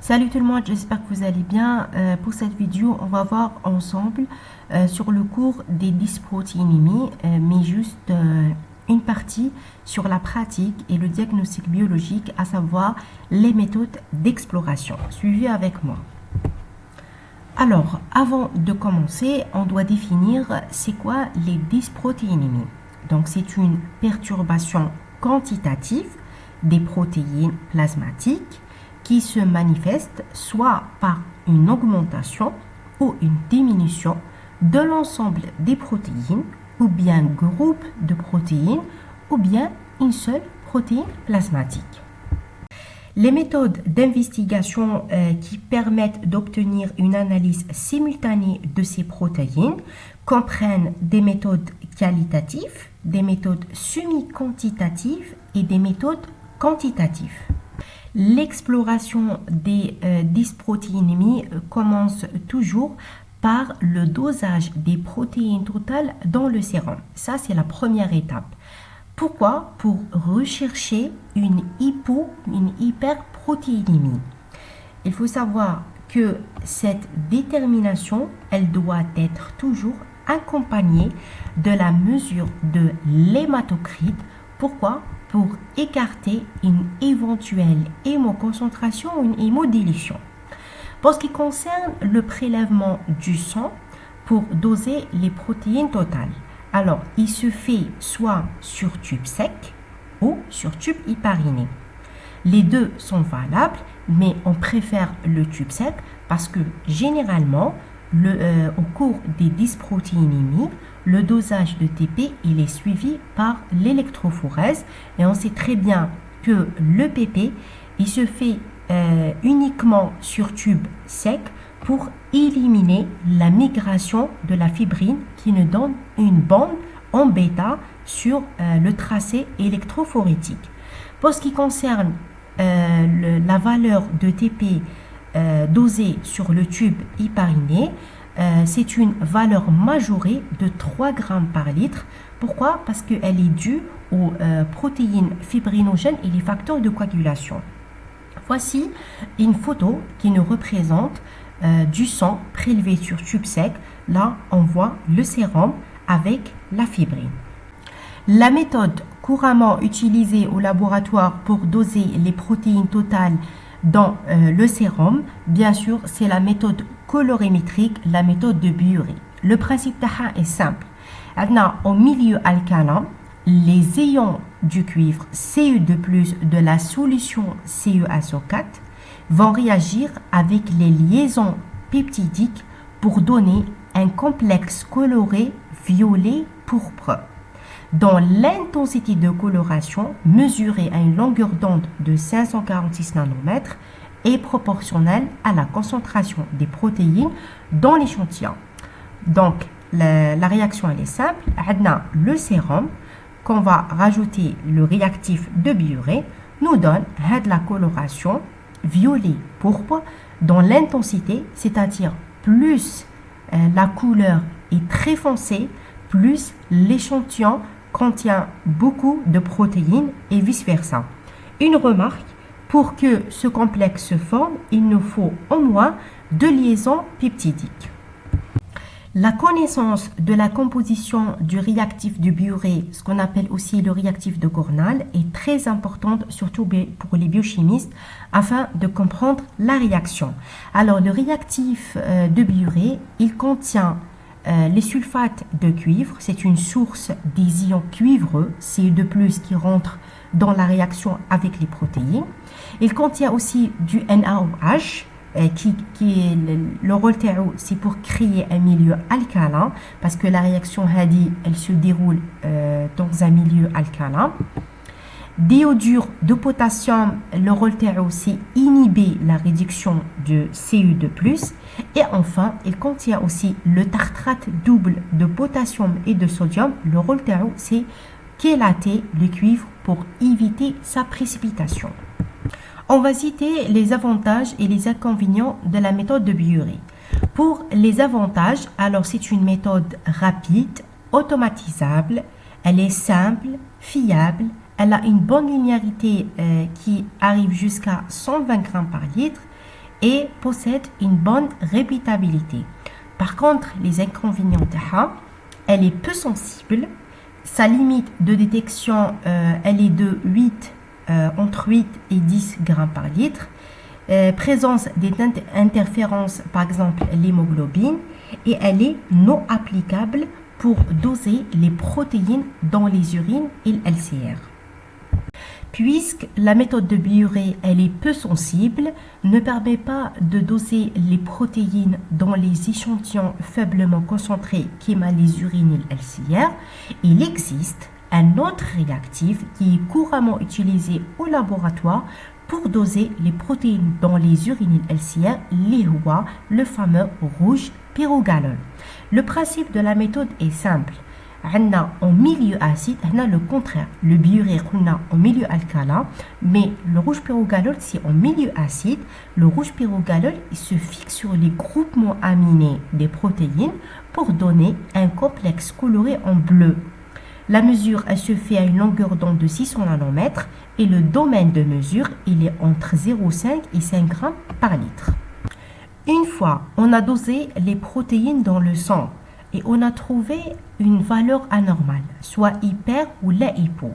Salut tout le monde, j'espère que vous allez bien. Pour cette vidéo, on va voir ensemble sur le cours des dysprotéinémies, mais juste une partie sur la pratique et le diagnostic biologique, à savoir les méthodes d'exploration. Suivez avec moi. Alors, avant de commencer, on doit définir c'est quoi les dysprotéinémies. Donc, c'est une perturbation quantitative des protéines plasmatiques qui se manifeste soit par une augmentation ou une diminution de l'ensemble des protéines, ou bien groupe de protéines, ou bien une seule protéine plasmatique. Les méthodes d'investigation qui permettent d'obtenir une analyse simultanée de ces protéines comprennent des méthodes qualitatives, des méthodes semi-quantitatives et des méthodes quantitatives. L'exploration des dysprotéinémies commence toujours par le dosage des protéines totales dans le sérum. Ça, c'est la première étape. Pourquoi? Pour rechercher une hyperprotéinémie. Il faut savoir que cette détermination, elle doit être toujours accompagnée de la mesure de l'hématocrite. Pourquoi? Pour écarter une éventuelle hémoconcentration ou une hémodilution. Pour ce qui concerne le prélèvement du sang pour doser les protéines totales, alors il se fait soit sur tube sec ou sur tube hypariné. Les deux sont valables, mais on préfère le tube sec parce que généralement, au cours des dysprotéinémies, le dosage de TP il est suivi par l'électrophorèse et on sait très bien que le PP il se fait uniquement sur tube sec pour éliminer la migration de la fibrine qui nous donne une bande en bêta sur le tracé électrophorétique. Pour ce qui concerne la valeur de TP dosée sur le tube hypariné, c'est une valeur majorée de 3 grammes par litre. Pourquoi? Parce qu'elle est due aux protéines fibrinogènes et les facteurs de coagulation. Voici une photo qui nous représente du sang prélevé sur tube sec. Là, on voit le sérum avec la fibrine. La méthode couramment utilisée au laboratoire pour doser les protéines totales dans le sérum, bien sûr, c'est la méthode colorimétrique, la méthode de Bury. Le principe est simple. En milieu alcalin, les ions du cuivre Cu2+ de la solution CuSO4 vont réagir avec les liaisons peptidiques pour donner un complexe coloré violet-pourpre, dont l'intensité de coloration mesurée à une longueur d'onde de 546 nanomètres est proportionnelle à la concentration des protéines dans l'échantillon. Donc, la réaction elle est simple. On a le sérum qu'on va rajouter le réactif de Bury nous donne la coloration violet-pourpre dont l'intensité, c'est-à-dire plus la couleur est très foncée, plus l'échantillon contient beaucoup de protéines et vice-versa. Une remarque, pour que ce complexe se forme, il nous faut au moins 2 liaisons peptidiques. La connaissance de la composition du réactif de Bury, ce qu'on appelle aussi le réactif de Gornal, est très importante, surtout pour les biochimistes, afin de comprendre la réaction. Alors, le réactif de Bury, il contient les sulfates de cuivre, c'est une source des ions cuivreux, Cu2+, qui rentre dans la réaction avec les protéines. Il contient aussi du NaOH, qui est le rôle c'est pour créer un milieu alcalin, parce que la réaction Hadi, elle se déroule dans un milieu alcalin. Diodure de potassium, le rôle c'est inhiber la réduction de Cu2+. Et enfin, il contient aussi le tartrate double de potassium et de sodium. Le rôle c'est chélater le cuivre pour éviter sa précipitation. On va citer les avantages et les inconvénients de la méthode de Bury. Pour les avantages, alors c'est une méthode rapide, automatisable, elle est simple, fiable, elle a une bonne linéarité qui arrive jusqu'à 120 grammes par litre et possède une bonne répétabilité. Par contre, les inconvénients elle est peu sensible. Sa limite de détection, elle est de 8, entre 8 et 10 grammes par litre. Présence des interférences, par exemple l'hémoglobine, et elle est non applicable pour doser les protéines dans les urines et l'LCR. Puisque la méthode de Biuret, elle est peu sensible, ne permet pas de doser les protéines dans les échantillons faiblement concentrés qui émanent les urines et l'LCR, il existe un autre réactif qui est couramment utilisé au laboratoire pour doser les protéines dans les urines et l'LCR, le fameux rouge pyrogalol. Le principe de la méthode est simple. En milieu acide, on a le contraire. Le biuret, on a en milieu alcalin, mais le rouge pyrogalol, c'est en milieu acide. Le rouge pyrogalol, il se fixe sur les groupements aminés des protéines pour donner un complexe coloré en bleu. La mesure, elle se fait à une longueur d'onde de 600 nanomètres et le domaine de mesure, il est entre 0,5 et 5 grammes par litre. Une fois, on a dosé les protéines dans le sang et on a trouvé une valeur anormale, soit hyper ou la hypo.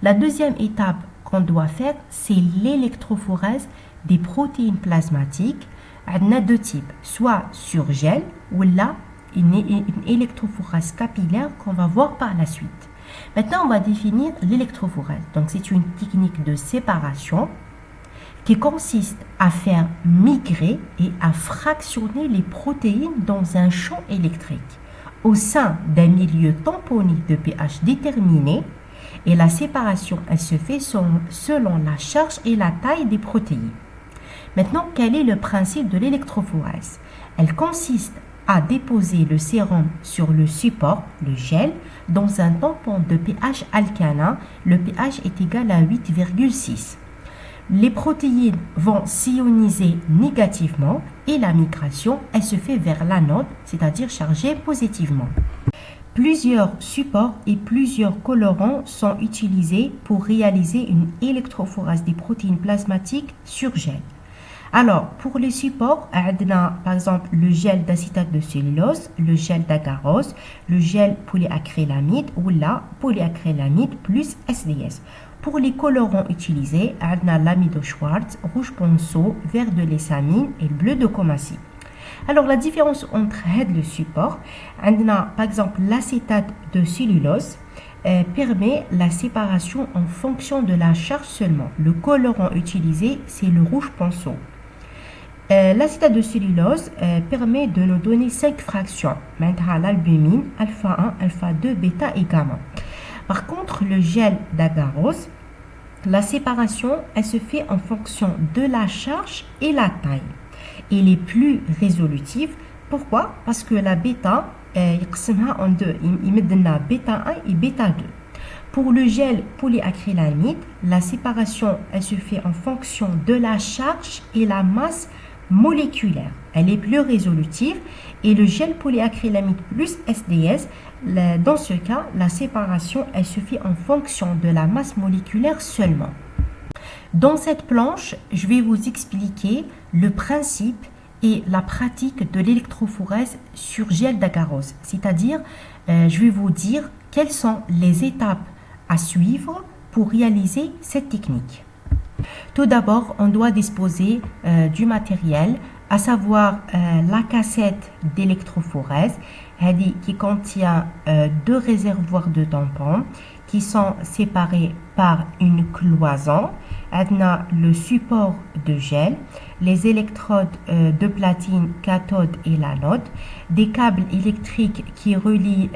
La deuxième étape qu'on doit faire, c'est l'électrophorèse des protéines plasmatiques. On a deux types, soit sur gel ou là, une électrophorèse capillaire qu'on va voir par la suite. Maintenant, on va définir l'électrophorèse. Donc, c'est une technique de séparation qui consiste à faire migrer et à fractionner les protéines dans un champ électrique au sein d'un milieu tamponique de pH déterminé, et la séparation, elle se fait selon la charge et la taille des protéines. Maintenant, quel est le principe de l'électrophorèse? Elle consiste à déposer le sérum sur le support, le gel, dans un tampon de pH alcalin. Le pH est égal à 8,6. Les protéines vont s'ioniser négativement et la migration, elle se fait vers l'anode, c'est-à-dire chargée positivement. Plusieurs supports et plusieurs colorants sont utilisés pour réaliser une électrophorèse des protéines plasmatiques sur gel. Alors, pour les supports, on a par exemple le gel d'acétate de cellulose, le gel d'agarose, le gel polyacrylamide ou la polyacrylamide plus SDS. Pour les colorants utilisés, on a l'amido Schwartz, rouge ponceau, vert de l'essamine et le bleu de Comassi. Alors, la différence entre le support, on a par exemple l'acétate de cellulose, permet la séparation en fonction de la charge seulement. Le colorant utilisé, c'est le rouge ponceau. L'acétate de cellulose permet de nous donner 5 fractions, maintenant l'albumine, alpha 1, alpha 2, bêta et gamma. Par contre, le gel d'agarose, la séparation, elle se fait en fonction de la charge et la taille. Il est plus résolutif. Pourquoi? Parce que la bêta, يقسمها en deux. Il met bêta 1 et bêta 2. Pour le gel polyacrylamide, la séparation, elle se fait en fonction de la charge et la masse moléculaire. Elle est plus résolutive et le gel polyacrylamide plus SDS, dans ce cas, la séparation, elle se fait en fonction de la masse moléculaire seulement. Dans cette planche, je vais vous expliquer le principe et la pratique de l'électrophorèse sur gel d'agarose. C'est-à-dire, je vais vous dire quelles sont les étapes à suivre pour réaliser cette technique. Tout d'abord, on doit disposer du matériel, à savoir la cassette d'électrophorèse qui contient 2 réservoirs de tampons qui sont séparés par une cloison. On a le support de gel, les électrodes de platine cathode et l'anode, des câbles électriques qui relient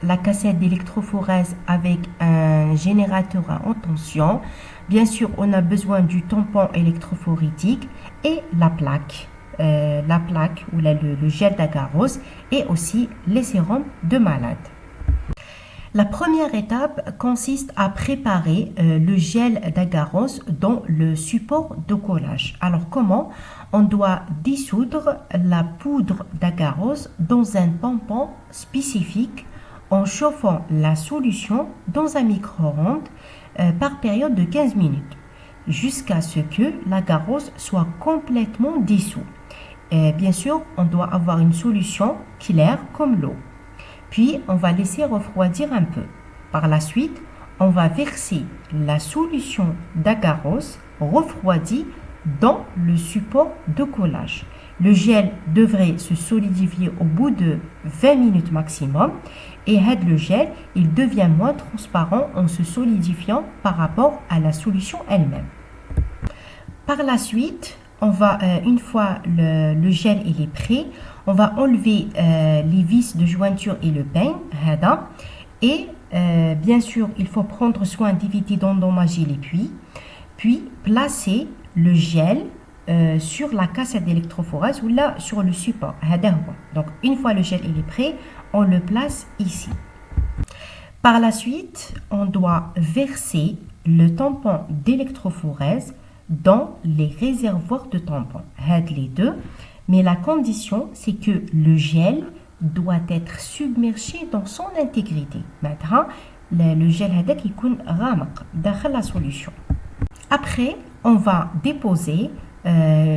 la cassette d'électrophorèse avec un générateur à haute tension. Bien sûr, on a besoin du tampon électrophorétique et la plaque ou le gel d'agarose et aussi les sérums de malade. La première étape consiste à préparer le gel d'agarose dans le support de collage. Alors comment? On doit dissoudre la poudre d'agarose dans un tampon spécifique en chauffant la solution dans un micro-ondes par période de 15 minutes. jusqu'à ce que l'agarose soit complètement dissoute. Bien sûr, on doit avoir une solution claire comme l'eau. Puis, on va laisser refroidir un peu. Par la suite, on va verser la solution d'agarose refroidie dans le support de collage. Le gel devrait se solidifier au bout de 20 minutes maximum et le gel, il devient moins transparent en se solidifiant par rapport à la solution elle-même. Par la suite, on va, une fois le gel il est prêt, on va enlever les vis de jointure et le peigne, et bien sûr, il faut prendre soin d'éviter d'endommager les puits, puis placer le gel sur la cassette d'électrophorèse ou là sur le support. Donc, une fois le gel il est prêt, on le place ici. Par la suite, on doit verser le tampon d'électrophorèse dans les réservoirs de tampons. Les deux, mais la condition, c'est que le gel doit être submergé dans son intégrité. Maintenant, le gel qui يكون غامق dans la solution. Après, on va déposer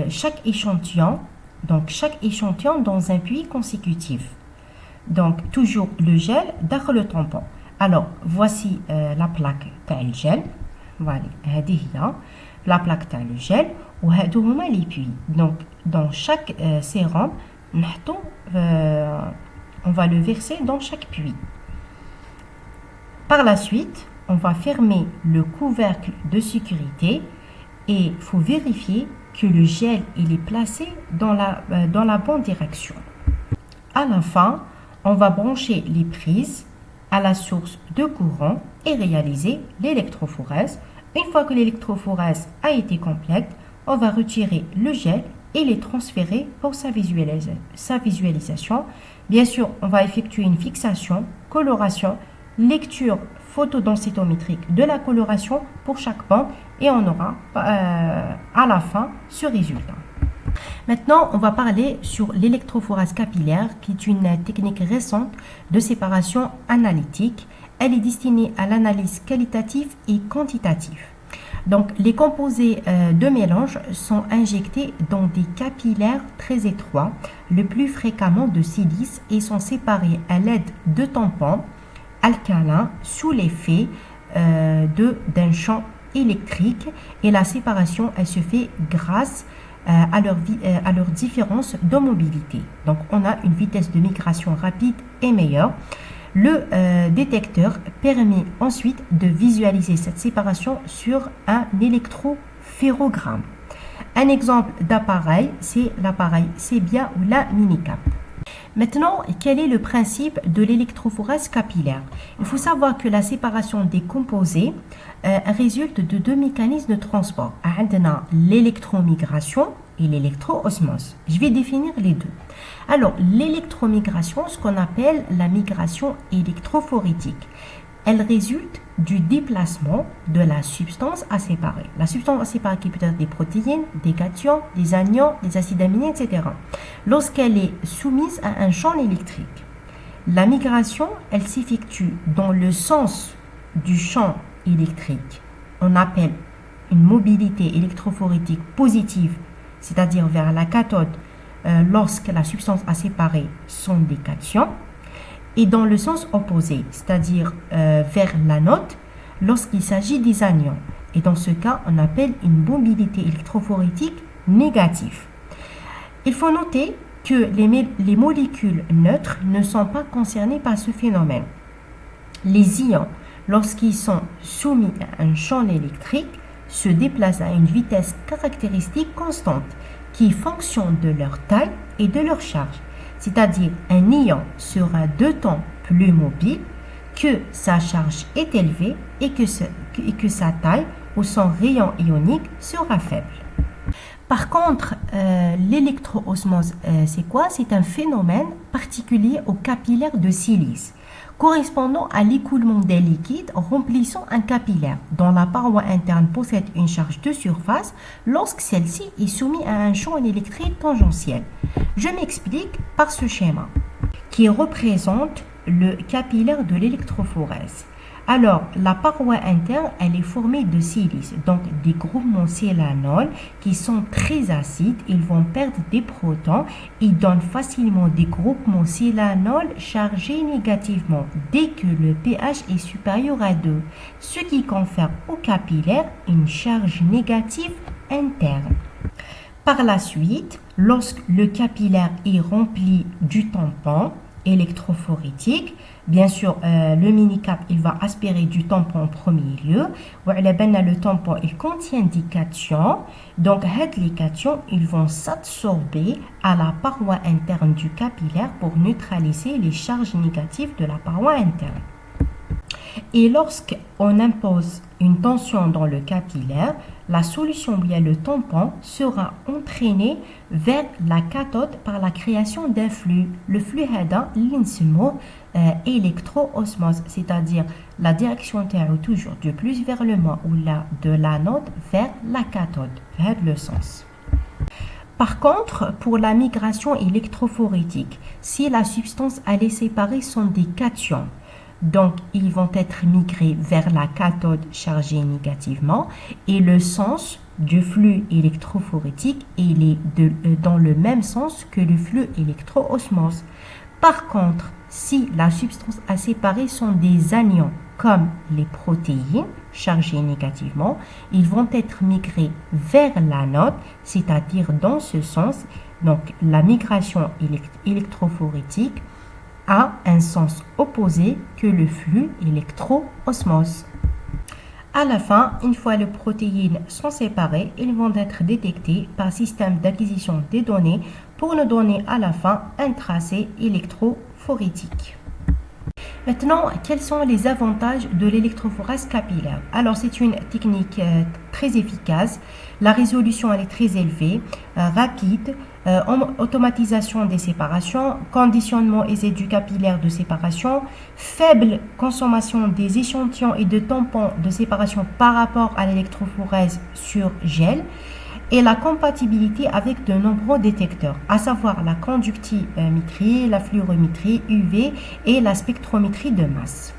chaque échantillon dans un puits consécutif. Donc, toujours le gel dans le tampon. Alors, voici la plaque de gel. Voilà, la plaque de gel ou les puits. Donc, dans chaque sérum, on va le verser dans chaque puits. Par la suite, on va fermer le couvercle de sécurité et il faut vérifier que le gel il est placé dans la bonne direction. À la fin, on va brancher les prises à la source de courant et réaliser l'électrophorèse. Une fois que l'électrophorèse a été complète, on va retirer le gel et les transférer pour sa visualisation. Bien sûr, on va effectuer une fixation, coloration, lecture photodensitométrique de la coloration pour chaque bande et on aura à la fin ce résultat. Maintenant, on va parler sur l'électrophorèse capillaire qui est une technique récente de séparation analytique. Elle est destinée à l'analyse qualitative et quantitative. Donc, les composés de mélange sont injectés dans des capillaires très étroits, le plus fréquemment de silice, et sont séparés à l'aide de tampons alcalins sous l'effet d'un champ électrique. Et la séparation, elle se fait grâce à leur différence de mobilité. Donc, on a une vitesse de migration rapide et meilleure. Le détecteur permet ensuite de visualiser cette séparation sur un électroferrogramme. Un exemple d'appareil, c'est l'appareil Sebia ou la Minicap. Maintenant, quel est le principe de l'électrophorèse capillaire? Il faut savoir que la séparation des composés résulte de deux mécanismes de transport. L'électromigration et l'électroosmose. Je vais définir les deux. Alors, l'électromigration, ce qu'on appelle la migration électrophorétique, elle résulte du déplacement de la substance à séparer. La substance à séparer qui peut être des protéines, des cations, des anions, des acides aminés, etc. Lorsqu'elle est soumise à un champ électrique. La migration, elle s'effectue dans le sens du champ électrique. On appelle une mobilité électrophorétique positive, c'est-à-dire vers la cathode lorsque la substance à séparer sont des cations, et dans le sens opposé, c'est-à-dire vers l'anode lorsqu'il s'agit des anions. Et dans ce cas, on appelle une mobilité électrophorétique négative. Il faut noter que les molécules neutres ne sont pas concernées par ce phénomène. Les ions, lorsqu'ils sont soumis à un champ électrique, se déplacent à une vitesse caractéristique constante qui fonctionne de leur taille et de leur charge. C'est-à-dire un ion sera d'autant plus mobile que sa charge est élevée et que sa taille ou son rayon ionique sera faible. Par contre, l'électroosmose, c'est quoi? C'est un phénomène particulier aux capillaires de silice, correspondant à l'écoulement des liquides remplissant un capillaire dont la paroi interne possède une charge de surface lorsque celle-ci est soumise à un champ électrique tangentiel. Je m'explique par ce schéma qui représente le capillaire de l'électrophorèse. Alors, la paroi interne, elle est formée de silice, donc des groupements silanols qui sont très acides. Ils vont perdre des protons. Ils donnent facilement des groupements silanols chargés négativement dès que le pH est supérieur à 2, ce qui confère au capillaire une charge négative interne. Par la suite, lorsque le capillaire est rempli du tampon électrophorétique, bien sûr, le mini-cap, il va aspirer du tampon en premier lieu. Le tampon, il contient des cations. Donc, les cations, ils vont s'absorber à la paroi interne du capillaire pour neutraliser les charges négatives de la paroi interne. Et lorsqu'on impose une tension dans le capillaire, la solution bien le tampon sera entraîné vers la cathode par la création d'un flux. Le flux électro-osmose, c'est-à-dire la direction toujours du plus vers le bas ou de l'anode vers la cathode, vers le sens. Par contre, pour la migration électrophorétique, si la substance à les séparer sont des cations, donc ils vont être migrés vers la cathode chargée négativement et le sens du flux électrophorétique il est dans le même sens que le flux électro-osmose. Par contre, si la substance à séparer sont des anions comme les protéines chargées négativement, ils vont être migrés vers l'anode, c'est-à-dire dans ce sens. Donc la migration électrophorétique a un sens opposé que le flux électro-osmose. À la fin, une fois les protéines sont séparées, ils vont être détectés par système d'acquisition des données pour nous donner à la fin un tracé électrophorétique. Maintenant, quels sont les avantages de l'électrophorèse capillaire? Alors, c'est une technique très efficace. La résolution elle est très élevée, rapide, automatisation des séparations, conditionnement aisé du capillaire de séparation, faible consommation des échantillons et de tampons de séparation par rapport à l'électrophorèse sur gel, et la compatibilité avec de nombreux détecteurs, à savoir la conductimétrie, la fluorométrie UV et la spectrométrie de masse.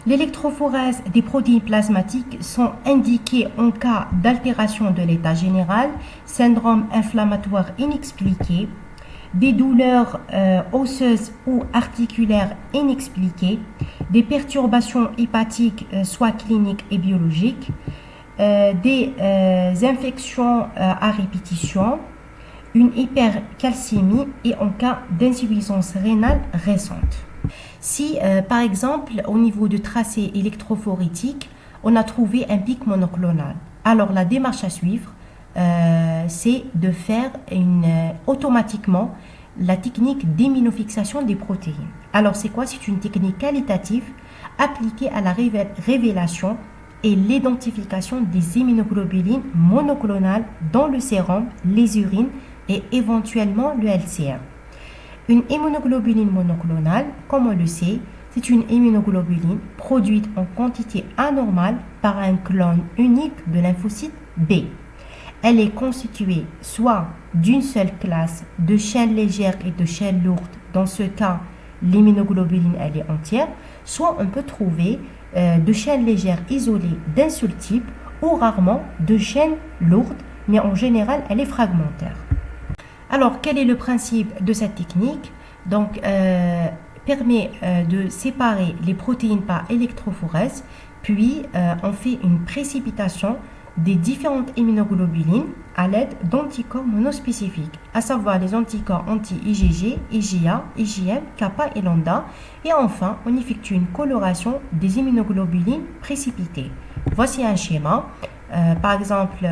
L'électrophorèse des protéines plasmatiques sont indiquées en cas d'altération de l'état général, syndrome inflammatoire inexpliqué, des douleurs osseuses ou articulaires inexpliquées, des perturbations hépatiques soit cliniques et biologiques, des infections à répétition, une hypercalcémie et en cas d'insuffisance rénale récente. Si, par exemple, au niveau du tracé électrophorétique, on a trouvé un pic monoclonal, alors la démarche à suivre, c'est de faire automatiquement la technique d'immunofixation des protéines. Alors, c'est quoi? C'est une technique qualitative appliquée à la révélation et l'identification des immunoglobulines monoclonales dans le sérum, les urines et éventuellement le LCR. Une immunoglobuline monoclonale, comme on le sait, c'est une immunoglobuline produite en quantité anormale par un clone unique de lymphocyte B. Elle est constituée soit d'une seule classe de chaînes légères et de chaînes lourdes, dans ce cas l'immunoglobuline elle est entière, soit on peut trouver de chaînes légères isolées d'un seul type ou rarement de chaînes lourdes, mais en général elle est fragmentaire. Alors, quel est le principe de cette technique? Donc, permet de séparer les protéines par électrophorèse, puis on fait une précipitation des différentes immunoglobulines à l'aide d'anticorps monospécifiques, à savoir les anticorps anti-IgG, IgA, IgM, kappa et lambda. Et enfin, on effectue une coloration des immunoglobulines précipitées. Voici un schéma. Par exemple,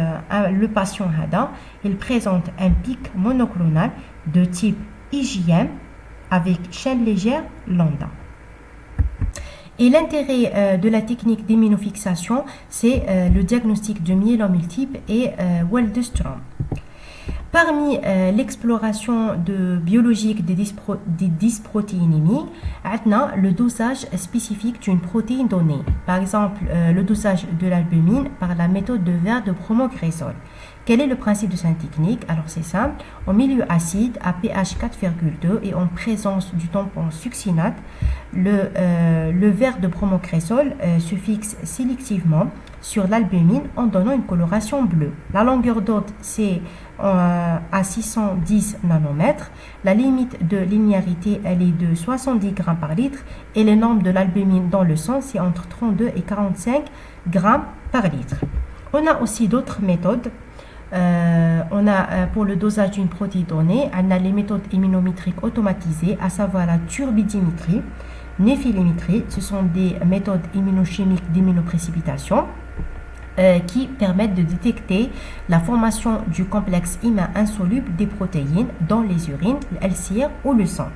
le patient Hada, il présente un pic monoclonal de type IgM avec chaîne légère lambda. Et l'intérêt de la technique d'immunofixation, c'est le diagnostic de myélome multiple et Waldenstrom. Parmi l'exploration biologique des dysprotéinémies, on a le dosage spécifique d'une protéine donnée. Par exemple, le dosage de l'albumine par la méthode de Verr de Bromogrésol. Quel est le principe de cette technique? Alors c'est simple, en milieu acide à pH 4,2 et en présence du tampon succinate, le verre de bromocrésol se fixe sélectivement sur l'albumine en donnant une coloration bleue. La longueur d'onde c'est à 610 nanomètres. La limite de linéarité elle est de 70 grammes par litre et les normes de l'albumine dans le sang c'est entre 32 et 45 grammes par litre. On a aussi d'autres méthodes. On a pour le dosage d'une protéine donnée, on a les méthodes immunométriques automatisées, à savoir la turbidimétrie, néphilémétrie. Ce sont des méthodes immunochimiques d'immunoprécipitation qui permettent de détecter la formation du complexe humain insoluble des protéines dans les urines, le LCR ou le sang.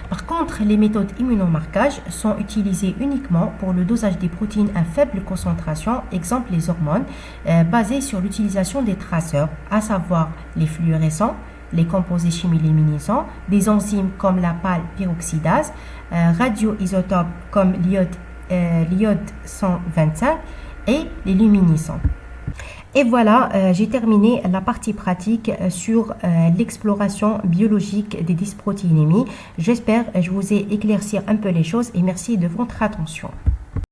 Par contre, les méthodes immunomarquage sont utilisées uniquement pour le dosage des protéines à faible concentration, exemple les hormones, basées sur l'utilisation des traceurs, à savoir les fluorescents, les composés chimiluminescents, des enzymes comme la pal-peroxydase, radioisotopes comme l'iode 125 et les luminescents. Et voilà, j'ai terminé la partie pratique sur l'exploration biologique des dysprotéinémies. J'espère que je vous ai éclairci un peu les choses et merci de votre attention.